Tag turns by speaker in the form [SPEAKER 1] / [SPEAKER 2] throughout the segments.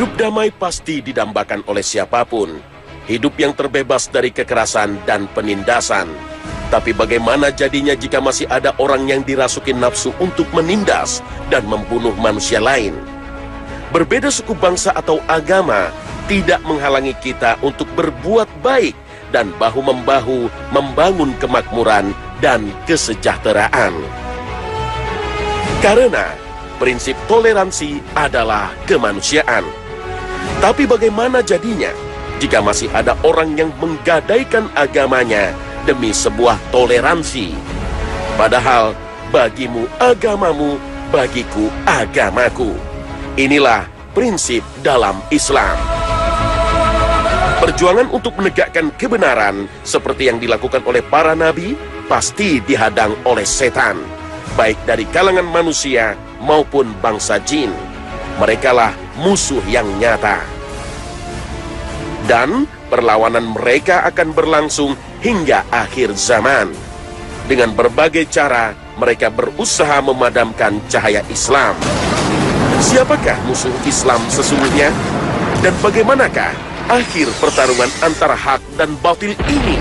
[SPEAKER 1] Hidup damai pasti didambakan oleh siapapun. Hidup yang terbebas dari kekerasan dan penindasan. Tapi bagaimana jadinya jika masih ada orang yang dirasuki nafsu untuk menindas dan membunuh manusia lain? Berbeda suku bangsa atau agama tidak menghalangi kita untuk berbuat baik dan bahu-membahu membangun kemakmuran dan kesejahteraan. Karena prinsip toleransi adalah kemanusiaan. Tapi bagaimana jadinya jika masih ada orang yang menggadaikan agamanya demi sebuah toleransi? Padahal bagimu agamamu, bagiku agamaku. Inilah prinsip dalam Islam. Perjuangan untuk menegakkan kebenaran seperti yang dilakukan oleh para nabi pasti dihadang oleh setan, baik dari kalangan manusia maupun bangsa jin. Merekalah musuh yang nyata. Dan perlawanan mereka akan berlangsung hingga akhir zaman. Dengan berbagai cara, mereka berusaha memadamkan cahaya Islam. Siapakah musuh Islam sesungguhnya? Dan bagaimanakah akhir pertarungan antara hak dan batil ini?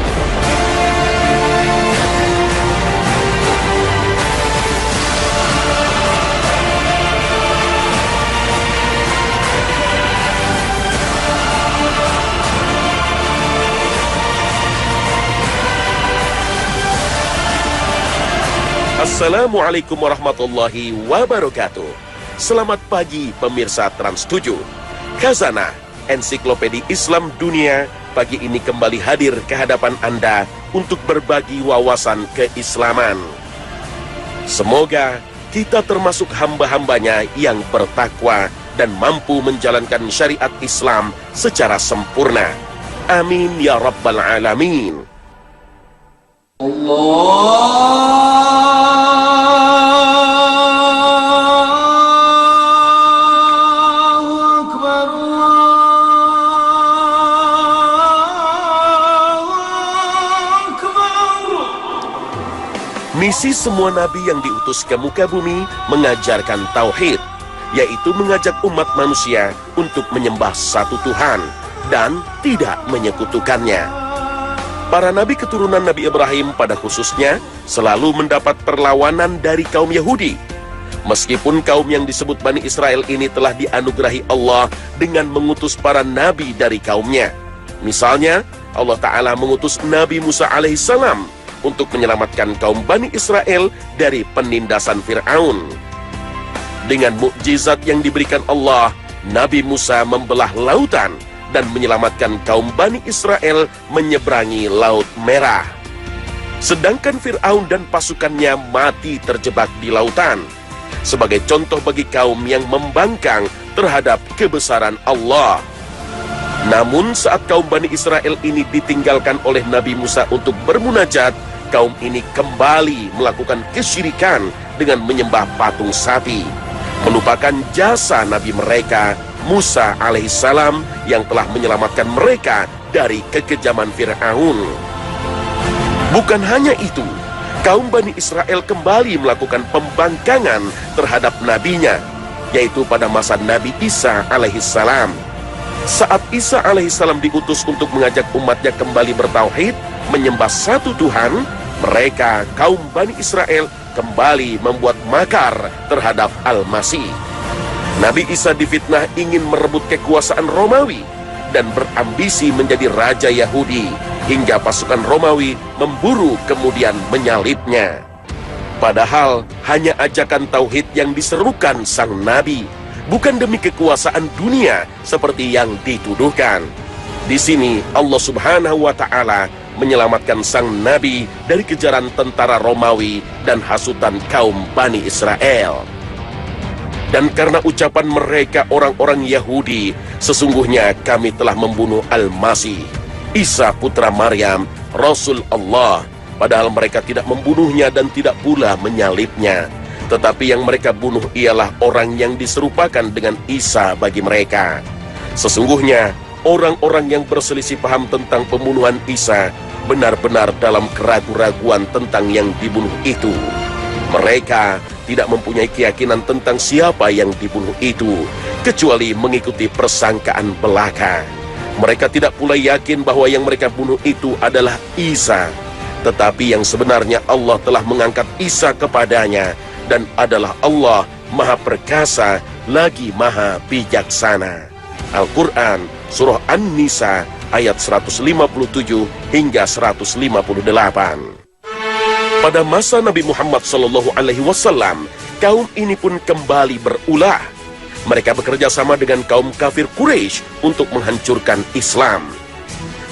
[SPEAKER 1] Assalamualaikum warahmatullahi wabarakatuh. Selamat pagi pemirsa Trans 7. Khazanah Ensiklopedia Islam Dunia pagi ini kembali hadir ke hadapan Anda untuk berbagi wawasan keislaman. Semoga kita termasuk hamba-hambanya yang bertakwa dan mampu menjalankan syariat Islam secara sempurna. Amin ya rabbal alamin. Misi semua nabi yang diutus ke muka bumi mengajarkan tauhid, yaitu mengajak umat manusia untuk menyembah satu Tuhan dan tidak menyekutukannya. Para nabi keturunan Nabi Ibrahim pada khususnya selalu mendapat perlawanan dari kaum Yahudi. Meskipun kaum yang disebut Bani Israel ini telah dianugerahi Allah dengan mengutus para nabi dari kaumnya. Misalnya, Allah Ta'ala mengutus Nabi Musa alaihissalam untuk menyelamatkan kaum Bani Israel dari penindasan Fir'aun. Dengan mukjizat yang diberikan Allah, Nabi Musa membelah lautan dan menyelamatkan kaum Bani Israel menyeberangi Laut Merah. Sedangkan Fir'aun dan pasukannya mati terjebak di lautan, sebagai contoh bagi kaum yang membangkang terhadap kebesaran Allah. Namun saat kaum Bani Israel ini ditinggalkan oleh Nabi Musa untuk bermunajat, kaum ini kembali melakukan kesyirikan dengan menyembah patung sapi, melupakan jasa Nabi mereka, Musa alaihissalam, yang telah menyelamatkan mereka dari kekejaman Fir'aun. Bukan hanya itu, kaum Bani Israel kembali melakukan pembangkangan terhadap nabinya, yaitu pada masa Nabi Isa alaihissalam. Saat Isa alaihissalam diutus untuk mengajak umatnya kembali bertauhid, menyembah satu Tuhan, mereka, kaum Bani Israel, kembali membuat makar terhadap Al-Masih. Nabi Isa difitnah ingin merebut kekuasaan Romawi dan berambisi menjadi raja Yahudi, hingga pasukan Romawi memburu kemudian menyalibnya. Padahal hanya ajakan tauhid yang diserukan sang Nabi, bukan demi kekuasaan dunia seperti yang dituduhkan. Di sini Allah Subhanahu wa Ta'ala menyelamatkan sang Nabi dari kejaran tentara Romawi dan hasutan kaum Bani Israel. Dan karena ucapan mereka orang-orang Yahudi, sesungguhnya kami telah membunuh Al-Masih, Isa putra Maryam, Rasul Allah, padahal mereka tidak membunuhnya dan tidak pula menyalibnya. Tetapi yang mereka bunuh ialah orang yang diserupakan dengan Isa bagi mereka. Sesungguhnya orang-orang yang berselisih paham tentang pembunuhan Isa benar-benar dalam keraguan-raguan tentang yang dibunuh itu. Mereka tidak mempunyai keyakinan tentang siapa yang dibunuh itu, kecuali mengikuti persangkaan belaka. Mereka tidak pula yakin bahwa yang mereka bunuh itu adalah Isa, tetapi yang sebenarnya Allah telah mengangkat Isa kepadanya, dan adalah Allah Maha Perkasa lagi Maha Bijaksana. Al-Quran, Surah An-Nisa, ayat 157 hingga 158. Pada masa Nabi Muhammad SAW, kaum ini pun kembali berulah. Mereka bekerja sama dengan kaum kafir Quraisy untuk menghancurkan Islam.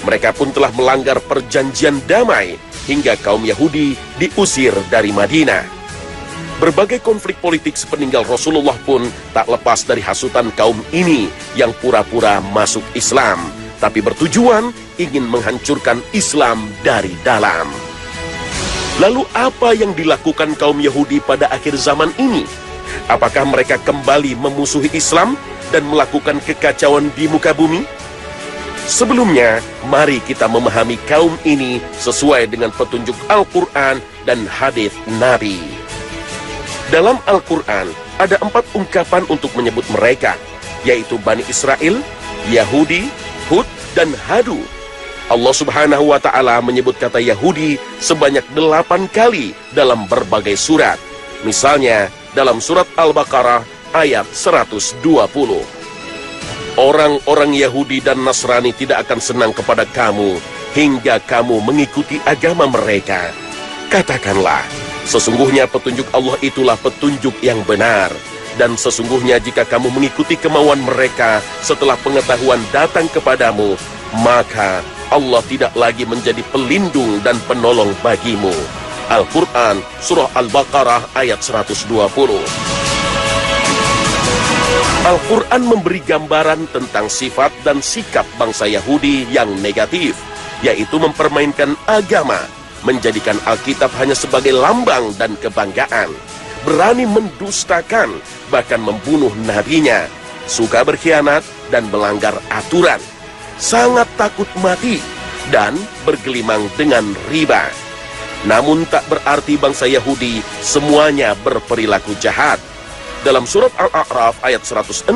[SPEAKER 1] Mereka pun telah melanggar perjanjian damai hingga kaum Yahudi diusir dari Madinah. Berbagai konflik politik sepeninggal Rasulullah pun tak lepas dari hasutan kaum ini yang pura-pura masuk Islam, tapi bertujuan ingin menghancurkan Islam dari dalam. Lalu apa yang dilakukan kaum Yahudi pada akhir zaman ini? Apakah mereka kembali memusuhi Islam dan melakukan kekacauan di muka bumi? Sebelumnya, mari kita memahami kaum ini sesuai dengan petunjuk Al-Quran dan hadis Nabi. Dalam Al-Quran, ada 4 ungkapan untuk menyebut mereka, yaitu Bani Israel, Yahudi, Hud, dan Hadu. Allah Subhanahu wa Ta'ala menyebut kata Yahudi sebanyak 8 kali dalam berbagai surat. Misalnya, dalam surat Al-Baqarah ayat 120. Orang-orang Yahudi dan Nasrani tidak akan senang kepada kamu hingga kamu mengikuti agama mereka. Katakanlah, sesungguhnya petunjuk Allah itulah petunjuk yang benar. Dan sesungguhnya jika kamu mengikuti kemauan mereka setelah pengetahuan datang kepadamu, maka Allah tidak lagi menjadi pelindung dan penolong bagimu. Al-Quran, Surah Al-Baqarah ayat 120. Al-Quran memberi gambaran tentang sifat dan sikap bangsa Yahudi yang negatif, yaitu mempermainkan agama, menjadikan Alkitab hanya sebagai lambang dan kebanggaan, berani mendustakan, bahkan membunuh nabinya, suka berkhianat dan melanggar aturan, sangat takut mati, dan bergelimang dengan riba. Namun tak berarti bangsa Yahudi semuanya berperilaku jahat. Dalam surat Al-A'raf ayat 162,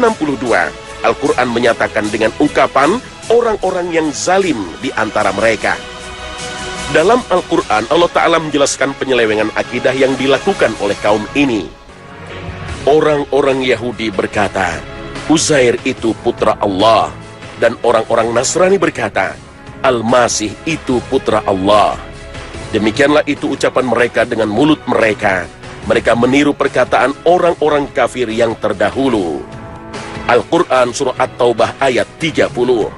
[SPEAKER 1] Al-Quran menyatakan dengan ungkapan orang-orang yang zalim di antara mereka. Dalam Al-Quran, Allah Ta'ala menjelaskan penyelewengan akidah yang dilakukan oleh kaum ini. Orang-orang Yahudi berkata, Uzair itu putra Allah. Dan orang-orang Nasrani berkata, Al-Masih itu putra Allah. Demikianlah itu ucapan mereka dengan mulut mereka. Mereka meniru perkataan orang-orang kafir yang terdahulu. Al-Quran Surah At-Taubah ayat 30.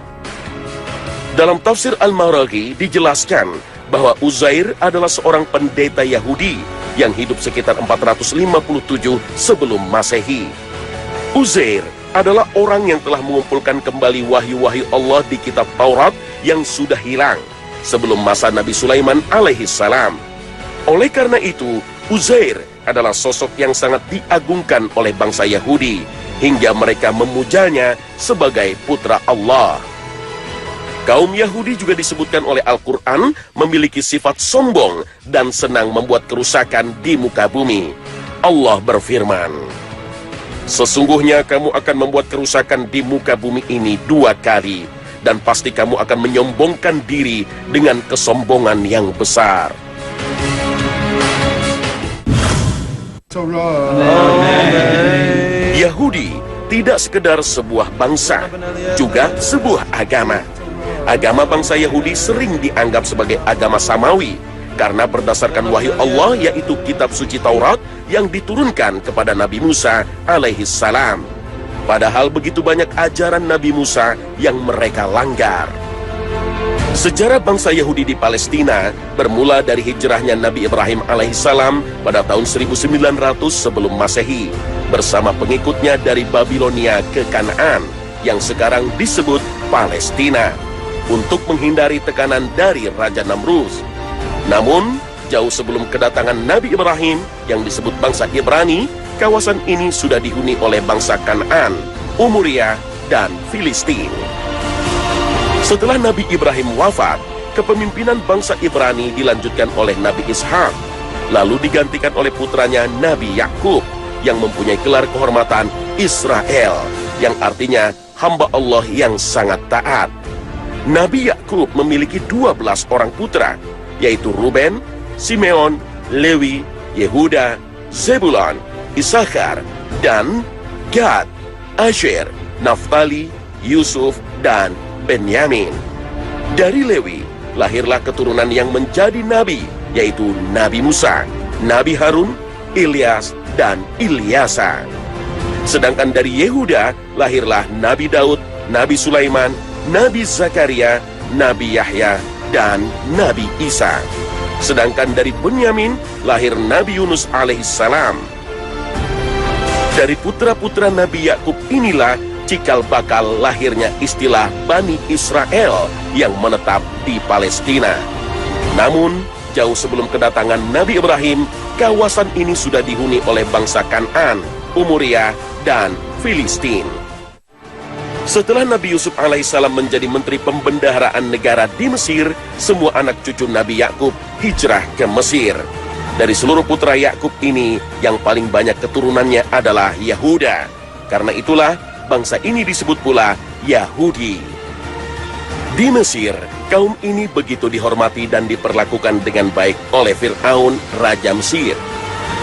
[SPEAKER 1] Dalam tafsir Al-Maraghi dijelaskan bahwa Uzair adalah seorang pendeta Yahudi yang hidup sekitar 457 sebelum Masehi. Uzair adalah orang yang telah mengumpulkan kembali wahyu-wahyu Allah di kitab Taurat yang sudah hilang sebelum masa Nabi Sulaiman alaihi salam. Oleh karena itu, Uzair adalah sosok yang sangat diagungkan oleh bangsa Yahudi hingga mereka memujanya sebagai putra Allah. Kaum Yahudi juga disebutkan oleh Al-Quran memiliki sifat sombong dan senang membuat kerusakan di muka bumi. Allah berfirman, sesungguhnya kamu akan membuat kerusakan di muka bumi ini 2 kali, dan pasti kamu akan menyombongkan diri dengan kesombongan yang besar. Yahudi tidak sekedar sebuah bangsa, juga sebuah agama. Agama bangsa Yahudi sering dianggap sebagai agama samawi, karena berdasarkan wahyu Allah yaitu kitab suci Taurat yang diturunkan kepada Nabi Musa alaihi salam. Padahal begitu banyak ajaran Nabi Musa yang mereka langgar. Sejarah bangsa Yahudi di Palestina bermula dari hijrahnya Nabi Ibrahim alaihissalam pada tahun 1900 sebelum Masehi bersama pengikutnya dari Babilonia ke Kanaan yang sekarang disebut Palestina untuk menghindari tekanan dari Raja Namrus. Namun, jauh sebelum kedatangan Nabi Ibrahim yang disebut bangsa Ibrani, kawasan ini sudah dihuni oleh bangsa Kanaan, Umuria, dan Filistin. Setelah Nabi Ibrahim wafat, kepemimpinan bangsa Ibrani dilanjutkan oleh Nabi Ishak. lalu digantikan oleh putranya Nabi Yakub yang mempunyai gelar kehormatan Israel, yang artinya hamba Allah yang sangat taat. Nabi Yakub memiliki 12 orang putra, yaitu Ruben, Simeon, Lewi, Yehuda, Zebulon, Isakar, dan Gad, Asher, Naftali, Yusuf, dan Benyamin. Dari Lewi lahirlah keturunan yang menjadi nabi, yaitu Nabi Musa, Nabi Harun, Ilyas, dan Ilyasa. Sedangkan dari Yehuda lahirlah Nabi Daud, Nabi Sulaiman, Nabi Zakaria, Nabi Yahya, dan Nabi Isa. Sedangkan dari Benyamin lahir Nabi Yunus alaihissalam. Dari putra-putra Nabi Yakub inilah cikal bakal lahirnya istilah Bani Israel yang menetap di Palestina. Namun, jauh sebelum kedatangan Nabi Ibrahim, kawasan ini sudah dihuni oleh bangsa Kan'an, Umuria, dan Filistin. Setelah Nabi Yusuf alaihissalam menjadi menteri pembendaharaan negara di Mesir, semua anak cucu Nabi Yakub hijrah ke Mesir. Dari seluruh putra Yakub ini, yang paling banyak keturunannya adalah Yahuda. Karena itulah, bangsa ini disebut pula Yahudi. Di Mesir, kaum ini begitu dihormati dan diperlakukan dengan baik oleh Fir'aun, Raja Mesir.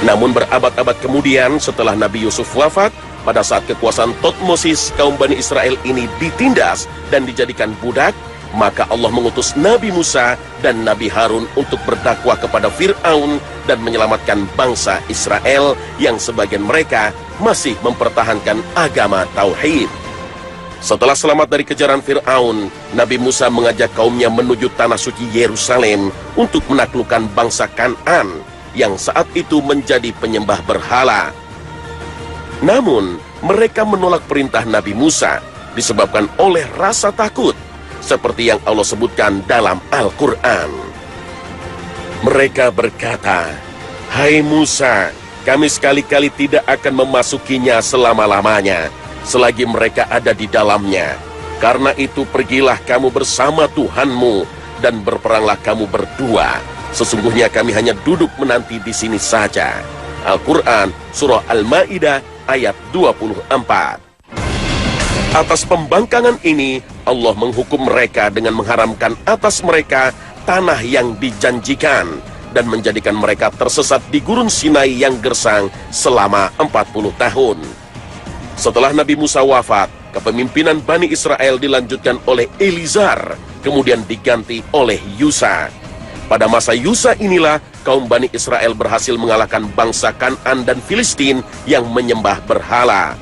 [SPEAKER 1] Namun berabad-abad kemudian setelah Nabi Yusuf wafat, pada saat kekuasaan Thutmosis, kaum Bani Israel ini ditindas dan dijadikan budak, maka Allah mengutus Nabi Musa dan Nabi Harun untuk berdakwah kepada Fir'aun dan menyelamatkan bangsa Israel yang sebagian mereka masih mempertahankan agama Tauhid. Setelah selamat dari kejaran Fir'aun, Nabi Musa mengajak kaumnya menuju tanah suci Yerusalem untuk menaklukkan bangsa Kan'an yang saat itu menjadi penyembah berhala. Namun, mereka menolak perintah Nabi Musa disebabkan oleh rasa takut, seperti yang Allah sebutkan dalam Al-Quran. Mereka berkata, "Hai Musa, kami sekali-kali tidak akan memasukinya selama-lamanya, selagi mereka ada di dalamnya. Karena itu pergilah kamu bersama Tuhanmu, dan berperanglah kamu berdua. Sesungguhnya kami hanya duduk menanti di sini saja." Al-Quran, Surah Al-Ma'idah, ayat 24. Atas pembangkangan ini, Allah menghukum mereka dengan mengharamkan atas mereka tanah yang dijanjikan dan menjadikan mereka tersesat di gurun Sinai yang gersang selama 40 tahun. Setelah Nabi Musa wafat, kepemimpinan Bani Israel dilanjutkan oleh Elizar, kemudian diganti oleh Yusa. Pada masa Yusa inilah kaum Bani Israel berhasil mengalahkan bangsa Kan'an dan Filistin yang menyembah berhala.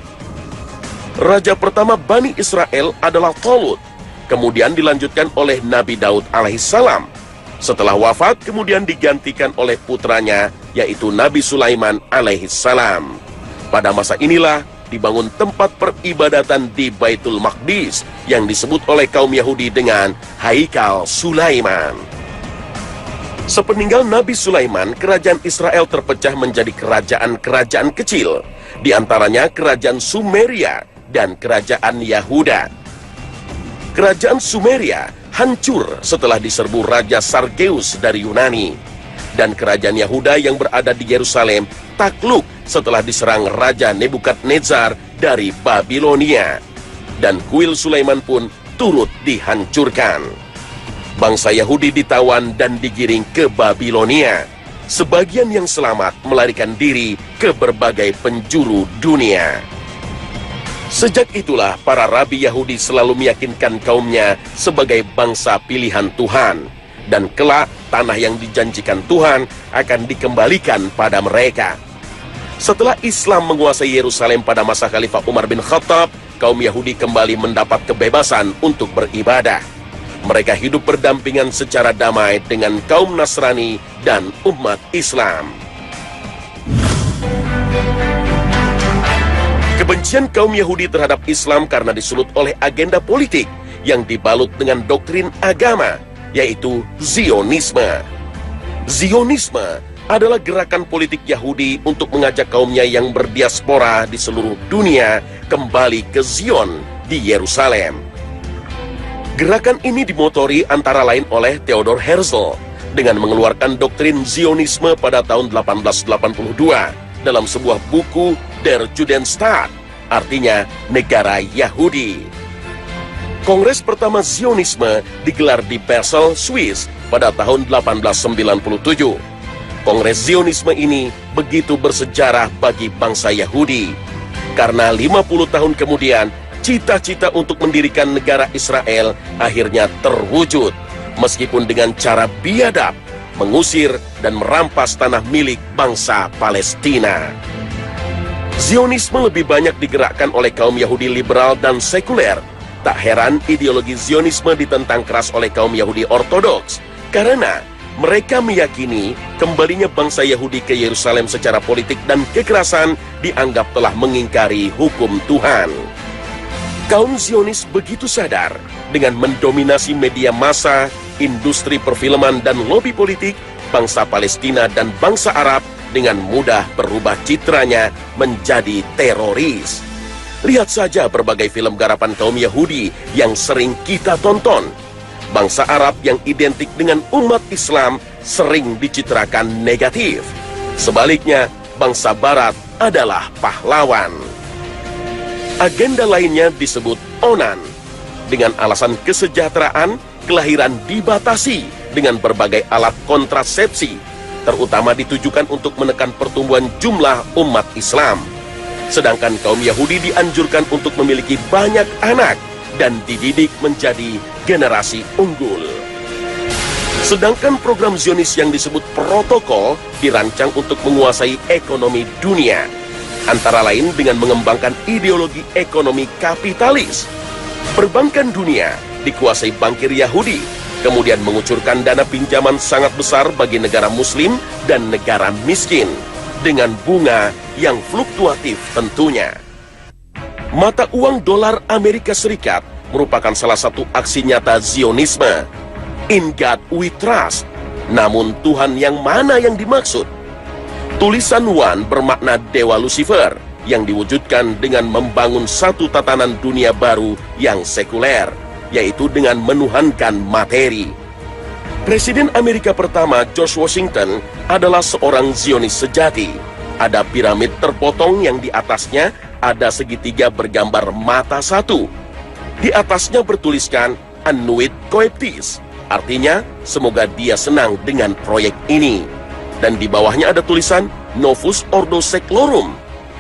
[SPEAKER 1] Raja pertama Bani Israel adalah Tolut, kemudian dilanjutkan oleh Nabi Daud alaihissalam. Setelah wafat, kemudian digantikan oleh putranya, yaitu Nabi Sulaiman alaihissalam. Pada masa inilah dibangun tempat peribadatan di Baitul Maqdis yang disebut oleh kaum Yahudi dengan Haikal Sulaiman. Sepeninggal Nabi Sulaiman, kerajaan Israel terpecah menjadi kerajaan-kerajaan kecil, di antaranya kerajaan Sumeria dan kerajaan Yahuda. Kerajaan Sumeria hancur setelah diserbu Raja Sargeus dari Yunani, dan kerajaan Yahuda yang berada di Yerusalem takluk setelah diserang Raja Nebukadnezar dari Babilonia, dan kuil Sulaiman pun turut dihancurkan. Bangsa Yahudi ditawan dan digiring ke Babilonia. Sebagian yang selamat melarikan diri ke berbagai penjuru dunia. Sejak itulah para rabi Yahudi selalu meyakinkan kaumnya sebagai bangsa pilihan Tuhan, dan kelak tanah yang dijanjikan Tuhan akan dikembalikan pada mereka. Setelah Islam menguasai Yerusalem pada masa Khalifah Umar bin Khattab, kaum Yahudi kembali mendapat kebebasan untuk beribadah. Mereka hidup berdampingan secara damai dengan kaum Nasrani dan umat Islam. Kebencian kaum Yahudi terhadap Islam karena disulut oleh agenda politik yang dibalut dengan doktrin agama, yaitu Zionisme. Zionisme adalah gerakan politik Yahudi untuk mengajak kaumnya yang berdiaspora di seluruh dunia kembali ke Zion di Yerusalem. Gerakan ini dimotori antara lain oleh Theodor Herzl, dengan mengeluarkan doktrin Zionisme pada tahun 1882 dalam sebuah buku Der Judenstaat, artinya negara Yahudi. Kongres pertama Zionisme digelar di Basel, Swiss pada tahun 1897. Kongres Zionisme ini begitu bersejarah bagi bangsa Yahudi, karena 50 tahun kemudian, cita-cita untuk mendirikan negara Israel akhirnya terwujud, meskipun dengan cara biadab, mengusir dan merampas tanah milik bangsa Palestina. Zionisme lebih banyak digerakkan oleh kaum Yahudi liberal dan sekuler. Tak heran ideologi Zionisme ditentang keras oleh kaum Yahudi ortodoks, karena mereka meyakini kembalinya bangsa Yahudi ke Yerusalem secara politik dan kekerasan dianggap telah mengingkari hukum Tuhan. Kaum Zionis begitu sadar, dengan mendominasi media massa, industri perfilman dan lobi politik, bangsa Palestina dan bangsa Arab dengan mudah berubah citranya menjadi teroris. Lihat saja berbagai film garapan kaum Yahudi yang sering kita tonton. Bangsa Arab yang identik dengan umat Islam sering dicitrakan negatif. Sebaliknya, bangsa Barat adalah pahlawan. Agenda lainnya disebut Onan. Dengan alasan kesejahteraan, kelahiran dibatasi dengan berbagai alat kontrasepsi, terutama ditujukan untuk menekan pertumbuhan jumlah umat Islam. Sedangkan kaum Yahudi dianjurkan untuk memiliki banyak anak dan dididik menjadi generasi unggul. Sedangkan program Zionis yang disebut protokol dirancang untuk menguasai ekonomi dunia, antara lain dengan mengembangkan ideologi ekonomi kapitalis. Perbankan dunia dikuasai bankir Yahudi, kemudian mengucurkan dana pinjaman sangat besar bagi negara muslim dan negara miskin, dengan bunga yang fluktuatif tentunya. Mata uang dolar Amerika Serikat merupakan salah satu aksi nyata Zionisme. In God we trust. Namun Tuhan yang mana yang dimaksud? Tulisan Wan bermakna Dewa Lucifer, yang diwujudkan dengan membangun satu tatanan dunia baru yang sekuler, yaitu dengan menuhankan materi. Presiden Amerika pertama George Washington adalah seorang Zionis sejati. Ada piramid terpotong yang di atasnya ada segitiga bergambar mata satu. Di atasnya bertuliskan Annuit Coeptis, artinya semoga dia senang dengan proyek ini. Dan di bawahnya ada tulisan Novus Ordo Seclorum,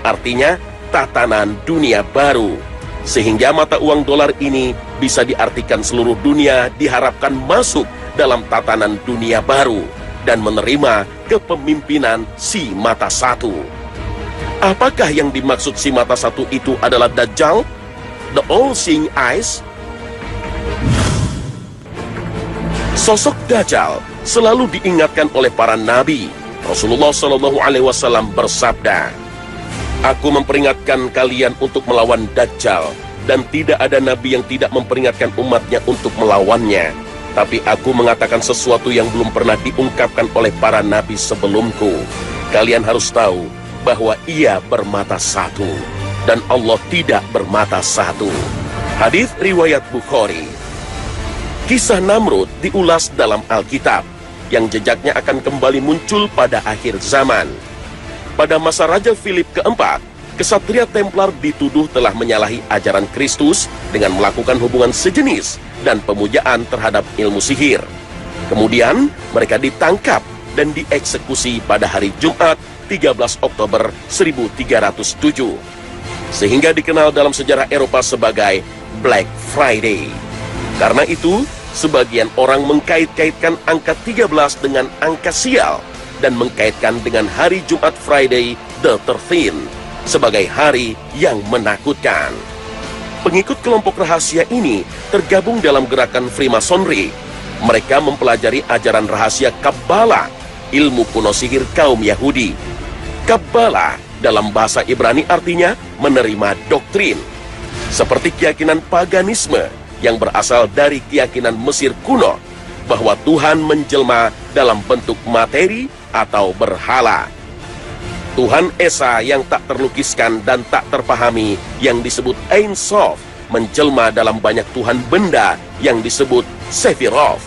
[SPEAKER 1] artinya tatanan dunia baru. Sehingga mata uang dolar ini bisa diartikan seluruh dunia diharapkan masuk dalam tatanan dunia baru dan menerima kepemimpinan si mata satu. Apakah yang dimaksud si mata satu itu adalah Dajjal? The All-Seeing Eyes? Sosok Dajjal selalu diingatkan oleh para nabi. Rasulullah SAW bersabda, "Aku memperingatkan kalian untuk melawan Dajjal, dan tidak ada nabi yang tidak memperingatkan umatnya untuk melawannya. Tapi aku mengatakan sesuatu yang belum pernah diungkapkan oleh para nabi sebelumku. Kalian harus tahu bahwa ia bermata satu, dan Allah tidak bermata satu." Hadis riwayat Bukhari. Kisah Namrud diulas dalam Alkitab, yang jejaknya akan kembali muncul pada akhir zaman. Pada masa Raja Philip keempat, kesatria Templar dituduh telah menyalahi ajaran Kristus dengan melakukan hubungan sejenis dan pemujaan terhadap ilmu sihir. Kemudian mereka ditangkap dan dieksekusi pada hari Jumat 13 Oktober 1307, sehingga dikenal dalam sejarah Eropa sebagai Black Friday. Karena itu, sebagian orang mengkait-kaitkan angka 13 dengan angka sial dan mengkaitkan dengan hari Jumat Friday the 13th sebagai hari yang menakutkan. Pengikut kelompok rahasia ini tergabung dalam gerakan Freemasonry. Mereka mempelajari ajaran rahasia Kabbalah, ilmu kuno sihir kaum Yahudi. Kabbalah dalam bahasa Ibrani artinya menerima doktrin. Seperti keyakinan paganisme yang berasal dari keyakinan Mesir kuno bahwa Tuhan menjelma dalam bentuk materi atau berhala. Tuhan Esa yang tak terlukiskan dan tak terpahami yang disebut Ein Sof menjelma dalam banyak Tuhan benda yang disebut Sephiroth.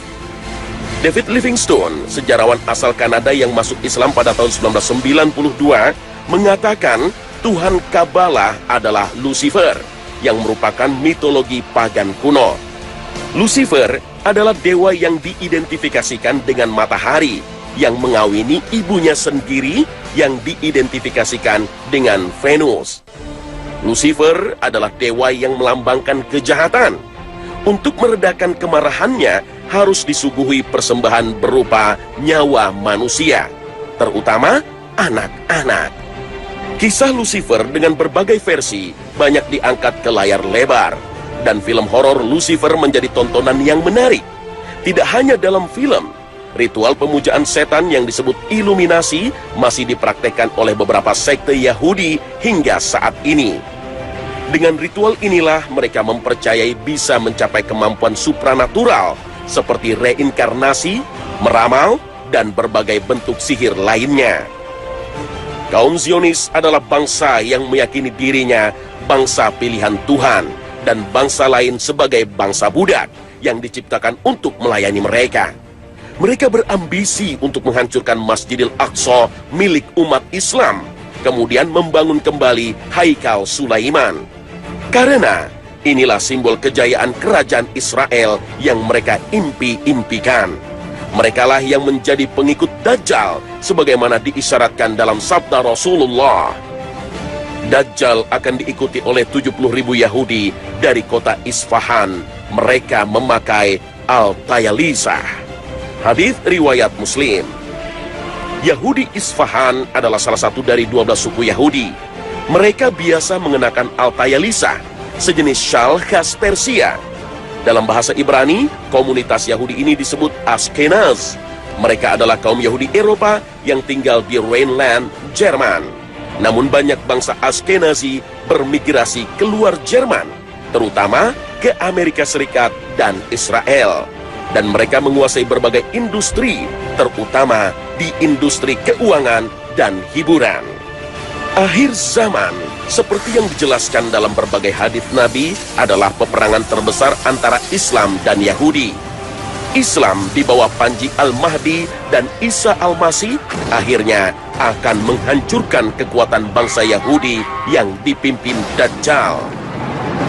[SPEAKER 1] David Livingstone, sejarawan asal Kanada yang masuk Islam pada tahun 1992, mengatakan Tuhan Kabbalah adalah Lucifer, yang merupakan mitologi pagan kuno. Lucifer adalah dewa yang diidentifikasikan dengan matahari, yang mengawini ibunya sendiri yang diidentifikasikan dengan Venus. Lucifer adalah dewa yang melambangkan kejahatan. Untuk meredakan kemarahannya, harus disuguhi persembahan berupa nyawa manusia, terutama anak-anak. Kisah Lucifer dengan berbagai versi banyak diangkat ke layar lebar, dan film horor Lucifer menjadi tontonan yang menarik. Tidak hanya dalam film, ritual pemujaan setan yang disebut Illuminasi masih dipraktekkan oleh beberapa sekte Yahudi hingga saat ini. Dengan ritual inilah mereka mempercayai bisa mencapai kemampuan supranatural seperti reinkarnasi, meramal, dan berbagai bentuk sihir lainnya. Kaum Zionis adalah bangsa yang meyakini dirinya bangsa pilihan Tuhan dan bangsa lain sebagai bangsa budak yang diciptakan untuk melayani mereka. Mereka berambisi untuk menghancurkan Masjidil Aqsa milik umat Islam, kemudian membangun kembali Haikal Sulaiman. Karena inilah simbol kejayaan kerajaan Israel yang mereka impi-impikan. Merekalah yang menjadi pengikut Dajjal sebagaimana diisyaratkan dalam sabda Rasulullah. Dajjal akan diikuti oleh 70.000 Yahudi dari kota Isfahan. Mereka memakai Al-Tayalisah. Hadits riwayat Muslim. Yahudi Isfahan adalah salah satu dari 12 suku Yahudi. Mereka biasa mengenakan Al-Tayalisah, sejenis syal khas Persia. Dalam bahasa Ibrani, komunitas Yahudi ini disebut Ashkenaz. Mereka adalah kaum Yahudi Eropa yang tinggal di Rhineland, Jerman. Namun banyak bangsa Ashkenazi bermigrasi keluar Jerman, terutama ke Amerika Serikat dan Israel. Dan mereka menguasai berbagai industri, terutama di industri keuangan dan hiburan. Akhir zaman, seperti yang dijelaskan dalam berbagai hadits Nabi, adalah peperangan terbesar antara Islam dan Yahudi. Islam di bawah Panji Al-Mahdi dan Isa Al-Masih akhirnya akan menghancurkan kekuatan bangsa Yahudi yang dipimpin Dajjal.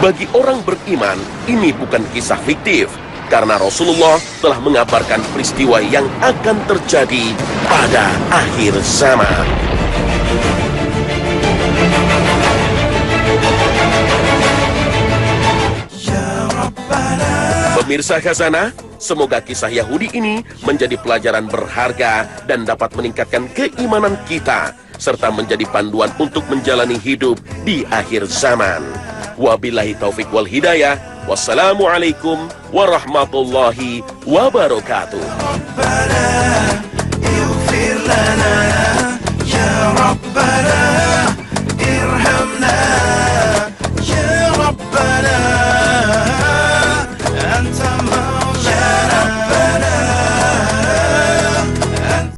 [SPEAKER 1] Bagi orang beriman, ini bukan kisah fiktif, karena Rasulullah telah mengabarkan peristiwa yang akan terjadi pada akhir zaman. Pemirsa Khazanah, semoga kisah Yahudi ini menjadi pelajaran berharga dan dapat meningkatkan keimanan kita, serta menjadi panduan untuk menjalani hidup di akhir zaman. Wabillahi taufik wal hidayah. Wassalamualaikum warahmatullahi wabarakatuh.